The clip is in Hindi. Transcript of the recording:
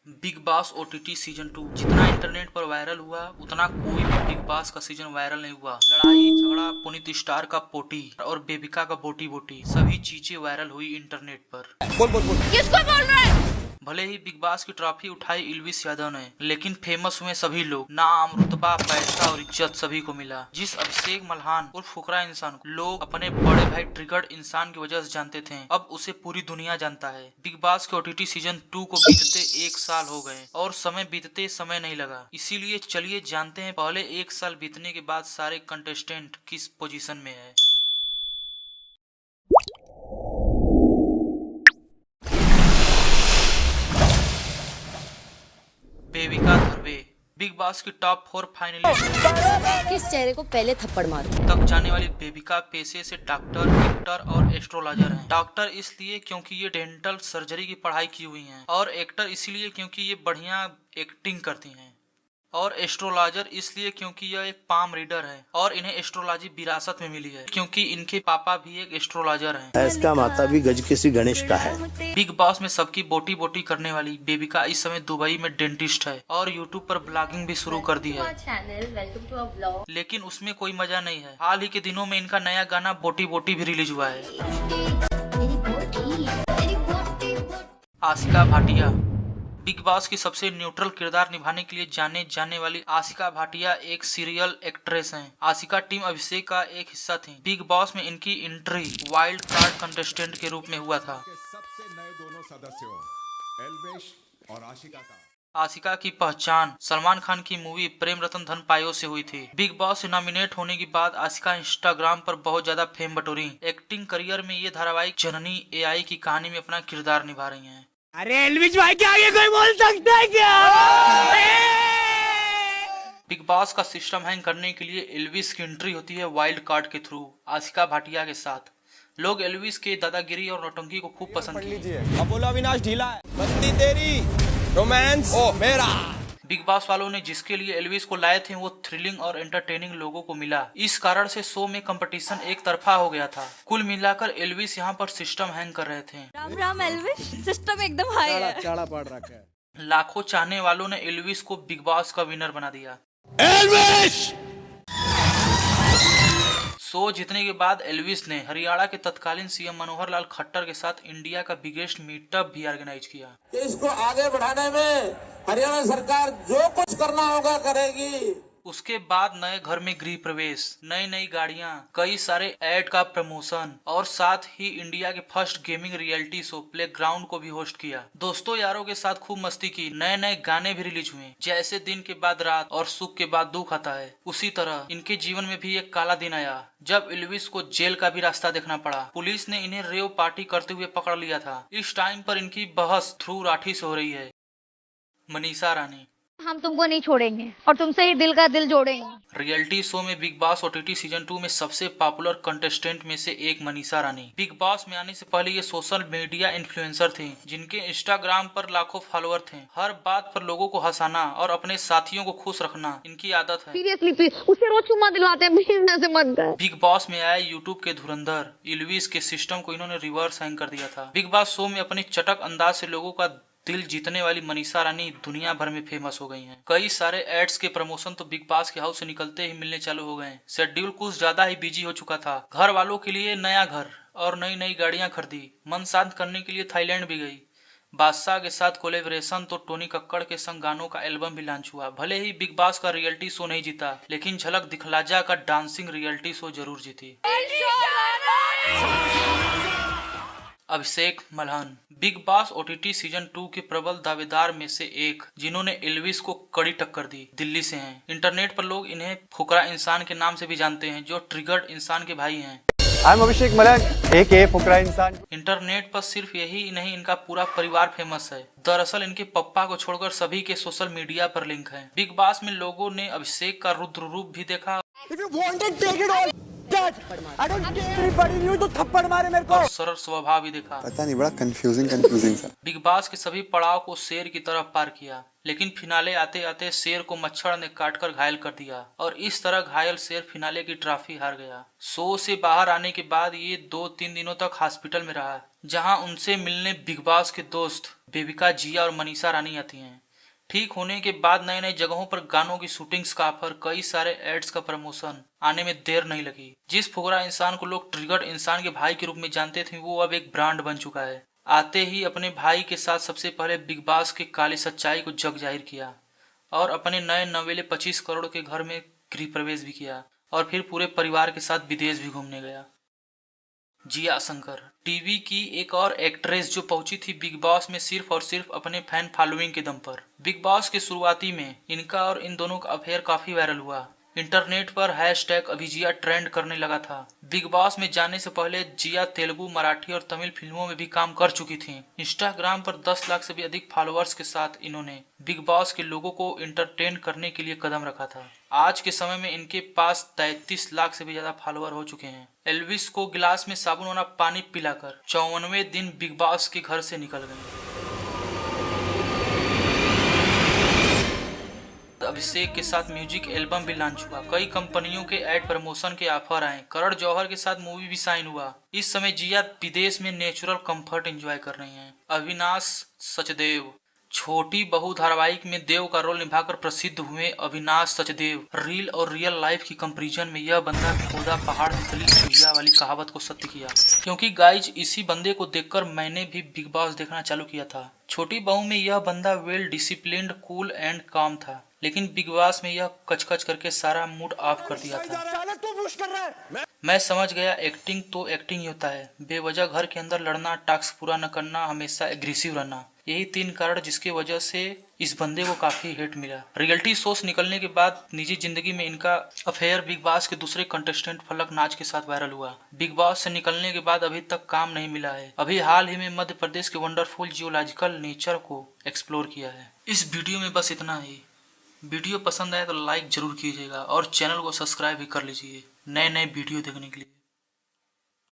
बिग बॉस ओटीटी सीजन 2 जितना इंटरनेट पर वायरल हुआ उतना कोई भी बिग बॉस का सीजन वायरल नहीं हुआ। लड़ाई झगड़ा, पुनीत स्टार का पोटी और बेबिका का बोटी बोटी सभी चीजें वायरल हुई इंटरनेट पर। बोल बोल बोल किसको बोल रहा है? भले ही बिग बॉस की ट्रॉफी उठाई इल्विस यादव ने, लेकिन फेमस हुए सभी लोग। नाम, रुतबा, पैसा और इज्जत सभी को मिला। जिस अभिषेक मल्हान और फुकरा इंसान को लोग अपने बड़े भाई ट्रिगर्ड इंसान की वजह से जानते थे, अब उसे पूरी दुनिया जानता है। बिग बॉस के ओटीटी सीजन 2 को बीतते 1 साल हो गए और समय बीतते समय नहीं लगा। इसीलिए चलिए जानते हैं पहले 1 साल बीतने के बाद सारे कंटेस्टेंट किस पोजीशन में है। बेबिका धरवे बिग बॉस की टॉप 4 फाइनलिस्ट किस चेहरे को पहले थप्पड़ मारूं? तक जाने वाली बेबिका पेशे से डॉक्टर, एक्टर और एस्ट्रोलॉजर हैं। डॉक्टर इसलिए क्योंकि ये डेंटल सर्जरी की पढ़ाई की हुई हैं, और एक्टर इसलिए क्योंकि ये बढ़िया एक्टिंग करती हैं, और एस्ट्रोलॉजर इसलिए क्योंकि यह एक पाम रीडर है और इन्हें एस्ट्रोलॉजी विरासत में मिली है क्योंकि इनके पापा भी एक एस्ट्रोलॉजर हैं। इसका माता भी गज किसी गणेश का है। बिग बॉस में सबकी बोटी बोटी करने वाली बेबिका इस समय दुबई में डेंटिस्ट है और यूट्यूब पर ब्लॉगिंग भी शुरू कर दी है, लेकिन उसमें कोई मजा नहीं है। हाल ही के दिनों में इनका नया गाना बोटी बोटी भी रिलीज हुआ है। आसिका भाटिया बिग बॉस की सबसे न्यूट्रल किरदार निभाने के लिए जाने जाने वाली आसिका भाटिया एक सीरियल एक्ट्रेस हैं। आसिका टीम अभिषेक का एक हिस्सा थी। बिग बॉस में इनकी एंट्री वाइल्ड कार्ड कंटेस्टेंट के रूप में हुआ था। सबसे नए दोनों सदस्यों एल्वेश और आशिका का आसिका की पहचान सलमान खान की मूवी प्रेम रतन धन पायो से हुई थी। बिग बॉस से नॉमिनेट होने के बाद आसिका इंस्टाग्राम पर बहुत ज्यादा फेम बटोरी। एक्टिंग करियर में ये धारावाहिक जननी एआई की कहानी में अपना किरदार निभा रही हैं। अरे एलविश भाई के आगे कोई बोल सकता है क्या? बिग बॉस का सिस्टम हैंग करने के लिए एल्विस की एंट्री होती है वाइल्ड कार्ड के थ्रू। आसिका भाटिया के साथ लोग एल्विस के दादागिरी और नौटंकी को खूब पसंद किए। अब बोलो अविनाश ढीला है, बंदी तेरी, रोमांस मेरा। बिग बॉस वालों ने जिसके लिए एल्विस को लाए थे वो थ्रिलिंग और एंटरटेनिंग लोगों को मिला। इस कारण से शो में कंपटीशन एक तरफा हो गया था। कुल मिलाकर एल्विस यहाँ पर सिस्टम हैंग कर रहे थे। राम राम एल्विश, सिस्टम एकदम हाई है। चाड़ा पड़ रखा है। लाखों चाहने वालों ने एल्विस को बिग बॉस का विनर बना दिया। एल्विश शो जीतने के बाद एल्विस ने हरियाणा के तत्कालीन सीएम मनोहर लाल खट्टर के साथ इंडिया का बिगेस्ट मीटअप भी ऑर्गेनाइज किया। इसको आगे बढ़ाने में हरियाणा सरकार जो कुछ करना होगा करेगी। उसके बाद नए घर में गृह प्रवेश, नई नई गाड़ियां, कई सारे ऐड का प्रमोशन और साथ ही इंडिया के first gaming reality show playground को भी होस्ट किया। दोस्तों यारों के साथ खूब मस्ती की। नए नए गाने भी रिलीज हुए। जैसे दिन के बाद रात और सुख के बाद दुख आता है, उसी तरह इनके जीवन में भी एक काला दिन आया जब एल्विस को जेल का भी रास्ता देखना पड़ा। पुलिस ने इन्हें रेव पार्टी करते हुए पकड़ लिया था। इस टाइम पर इनकी बहस थ्रू राठी से हो रही है। मनीषा रानी हम तुमको नहीं छोड़ेंगे और तुमसे ही दिल का दिल जोड़ेंगे। रियलिटी शो में बिग बॉस ओटीटी सीजन 2 में सबसे पॉपुलर कंटेस्टेंट में से एक मनीषा रानी। बिग बॉस में आने से पहले ये सोशल मीडिया इन्फ्लुएंसर थी जिनके इंस्टाग्राम पर लाखों फॉलोअर थे। हर बात पर लोगों को हंसाना और अपने साथियों को खुश रखना इनकी आदत है। सीरियसली प्लीज उसे रोज चुम्मा दिलवाते हैं, प्लीज ऐसे मत कर। बिग बॉस में आए यूट्यूब के धुरंधर एल्विस के सिस्टम को इन्होंने रिवर्स हैंग कर दिया था। बिग बॉस शो में अपने चटक अंदाज से लोगों का दिल जीतने वाली मनीषा रानी दुनिया भर में फेमस हो गई हैं। कई सारे एड्स के प्रमोशन तो बिग बॉस के हाउस से निकलते ही मिलने चालू हो गए। शेड्यूल कुछ ज्यादा ही बिजी हो चुका था। घर वालों के लिए नया घर और नई नई गाड़ियां खरीदी। मन शांत करने के लिए थाईलैंड भी गई। बादशाह के साथ कोलेबरेशन तो टोनी कक्कड़ के संग गानों का एल्बम भी लॉन्च हुआ। भले ही बिग बॉस का रियलिटी शो नहीं जीता, लेकिन झलक दिखलाजा का डांसिंग रियलिटी शो जरूर जीती। Abhishek Malhan Bigg Boss OTT season 2 के प्रबल दावेदार में से एक, जिन्होंने एल्विस को कड़ी टक्कर दी। दिल्ली से हैं। इंटरनेट पर लोग इन्हें फुकरा इंसान के नाम से भी जानते हैं, जो ट्रिगर्ड इंसान के भाई हैं। आई एम अभिषेक मल्हान एके फुकरा इंसान। इंटरनेट पर सिर्फ यही नहीं, इनका पूरा परिवार फेमस है। दरअसल इनके पप्पा को छोड़कर सभी के सोशल मीडिया पर लिंक है। बिग बॉस में लोगों ने अभिषेक का रुद्र रूप भी देखा तो थप्पड़ मारे मेरे को। और सरल स्वभाव भी देखा। पता नहीं, बड़ा कंफ्यूजिंग सा। बिग बॉस के सभी पड़ाव को शेर की तरफ पार किया, लेकिन फिनाले आते आते शेर को मच्छर ने काटकर घायल कर दिया और इस तरह घायल शेर फिनाले की ट्रॉफी हार गया। शो से बाहर आने के बाद ये 2-3 दिनों तक हॉस्पिटल में रहा। जहां उनसे मिलने बिग बॉस के दोस्त बेबिका, जिया और मनीषा रानी आती हैं। ठीक होने के बाद नए नए जगहों पर गानों की शूटिंग्स का ऑफर, कई सारे एड्स का प्रमोशन आने में देर नहीं लगी। जिस फुकरा इंसान को लोग ट्रिगर्ड इंसान के भाई के रूप में जानते थे, वो अब एक ब्रांड बन चुका है। आते ही अपने भाई के साथ सबसे पहले बिग बॉस के काली सच्चाई को जग जाहिर किया और अपने नए नवेले 25 करोड़ के घर में गृह प्रवेश भी किया और फिर पूरे परिवार के साथ विदेश भी घूमने गया। जिया शंकर, टीवी की एक और एक्ट्रेस जो पहुंची थी बिग बॉस में सिर्फ और सिर्फ अपने फैन फॉलोइंग के दम पर। बिग बॉस के शुरुआती में इनका और इन दोनों का अफेयर काफी वायरल हुआ। इंटरनेट पर हैशटैग अभिजिया ट्रेंड करने लगा था। बिग बॉस में जाने से पहले जिया तेलुगु, मराठी और तमिल फिल्मों में भी काम कर चुकी थी। इंस्टाग्राम पर 10 लाख से भी अधिक फॉलोअर्स के साथ इन्होंने बिग बॉस के लोगों को एंटरटेन करने के लिए कदम रखा था। आज के समय में इनके पास 33 लाख से भी ज्यादा फॉलोअर हो चुके हैं। एल्विस को गिलास में साबुन वाला पानी पिलाकर 54वें दिन बिग बॉस के घर से निकल गए। अभिषेक के साथ म्यूजिक एल्बम भी लॉन्च हुआ। कई कंपनियों के एड प्रमोशन के ऑफर आए। करण जौहर के साथ मूवी भी साइन हुआ। इस समय जिया विदेश में नेचुरल कंफर्ट एंजॉय कर रही हैं। अविनाश सचदेव, छोटी बहू धारावाहिक में देव का रोल निभाकर प्रसिद्ध हुए अविनाश सचदेव रील और रियल लाइफ की कंपैरिजन में यह बंदा खोदा पहाड़ निकली चुहिया वाली कहावत को सत्य किया। क्योंकि गाइज, इसी बंदे को देखकर मैंने भी बिग बॉस देखना चालू किया था। छोटी बहू में यह बंदा वेल डिसिप्लिन्ड, कूल एंड काम था, लेकिन बिग बॉस में यह कचकच करके सारा मूड ऑफ कर दिया था। मैं समझ गया, एक्टिंग तो एक्टिंग ही होता है। बेवजह घर के अंदर लड़ना, टास्क पूरा न करना, हमेशा एग्रेसिव रहना, यही 3 कारण जिसके वजह से इस बंदे को काफी हेट मिला। रियलिटी शो से निकलने के बाद निजी जिंदगी में इनका अफेयर बिग बॉस के दूसरे कंटेस्टेंट फलक नाज के साथ वायरल हुआ। बिग बॉस से निकलने के बाद अभी तक काम नहीं मिला है। अभी हाल ही में मध्य प्रदेश के वंडरफुल जियोलॉजिकल नेचर को एक्सप्लोर किया है। इस वीडियो में बस इतना ही। वीडियो पसंद आए तो लाइक जरूर कीजिएगा और चैनल को सब्सक्राइब भी कर लीजिए नए नए वीडियो देखने के लिए।